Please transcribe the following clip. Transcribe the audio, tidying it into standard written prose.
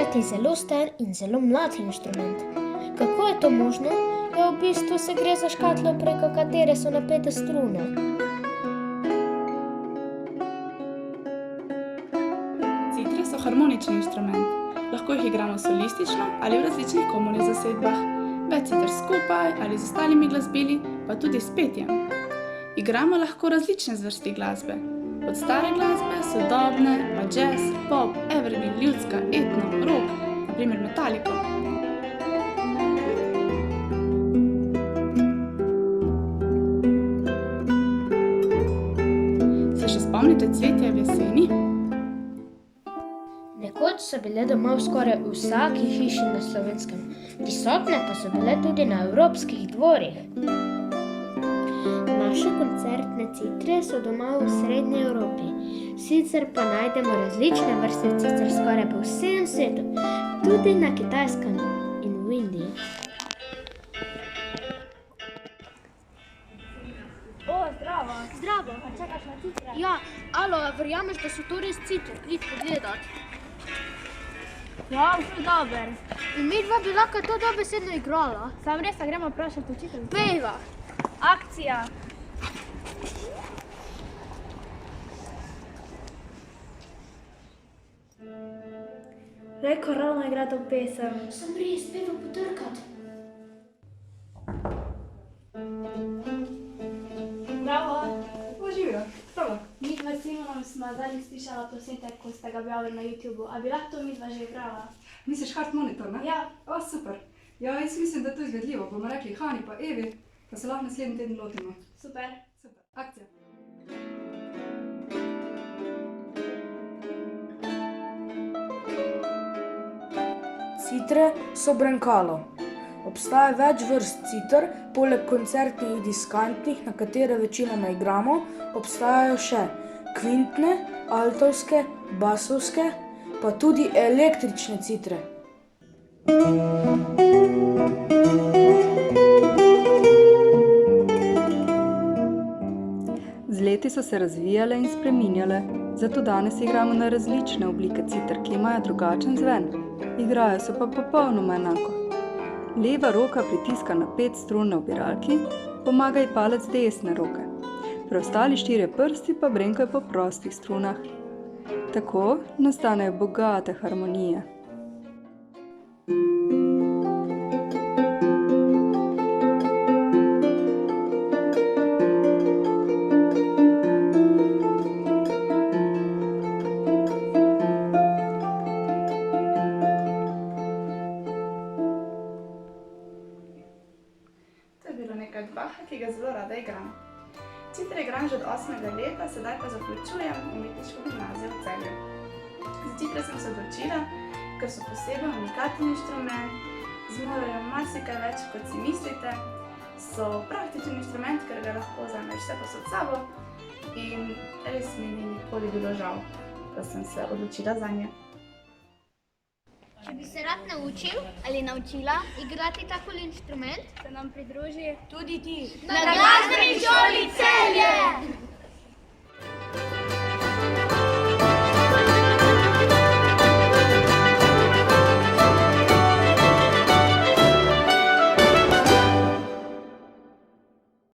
hkrati zelo star in zelo mlad inštrument. Kako je to možno? Ja, v bistvu se gre za škatlo, preko katere so napete strune. Citre so harmonični inštrument. Lahko jih igramo solistično ali v različnih komornih zasedbah, več citer skupaj ali z ostalimi glasbili, pa tudi s petjem. Igramo lahko različne zvrsti glasbe, od stare glasbe, sodobne, pa jazz, pop, evergreen, ljudska, etno, rock, na primer Metallico. Se še spomnite cvetja v jeseni? Nekoč so bile doma v skoraj vsaki hiši na Slovenskem, prisotne pa so bile tudi na evropskih dvorih. Naše koncertne citre so doma v Srednji Evropi, sicer pa najdemo različne vrste cicer skoraj po vsem svetu, tudi na Kitajskem in v Indiji. Zdravo. Zdravo. A čakaš na citre? Ja, alo, verjameš, da so to res citre? Prid pogledat. Ja, vse dober. In midva bi lahko to dobesedno igrala. Sam res, a gremo vprašati učiteljico. Pejva. Akcija. Lejko ravno igra to pesem. Sem res, pejva potrkat. Bravo. Živijo, prav. Midva s Simonom smo zadnjič slišala posnetek, ko ste ga objavili na YouTubeu. A bi lahko to midva že igrala? Misliš hard monitor, ne? Ja. O, super. Ja, jaz mislim, da je to izvedljivo. Bomo rekli Hani pa Evi, pa se lahko naslednji teden lotimo. Super. Super. Akcija. Citre so brenkalo. Obstaja več vrst citer, poleg koncertnih diskantnih, na katere večinoma igramo, obstajajo še kvintne, altovske, basovske, pa tudi električne citre. Z leti so se razvijale in spreminjale, zato danes igramo na različne oblike citer, ki imajo drugačen zven. Igrajo se pa popolnoma enako. Leva roka pritiska na 5 strun na obiralki, pomaga ji palec desne roke. Preostali 4 prsti pa brenkajo po prostih strunah. Tako nastanejo bogate harmonije. Nekaj od Bacha, ki ga zelo rada igram. Citre igram že od 8. leta, sedaj pa zaključujem umetniško gimnazijo v Celju. Za citre sem se odločila, ker so poseben unikaten inštrument, zmorejo marsikaj več, kot si mislite, so praktičen inštrument, ker ga lahko vzameš vse posod s sabo in res mi ni nikoli bilo žal, da sem se odločila zanje. Če bi se rad naučil ali naučila igrati takole inštrument, Se nam pridruži tudi ti. na Glasbeni šoli Celje!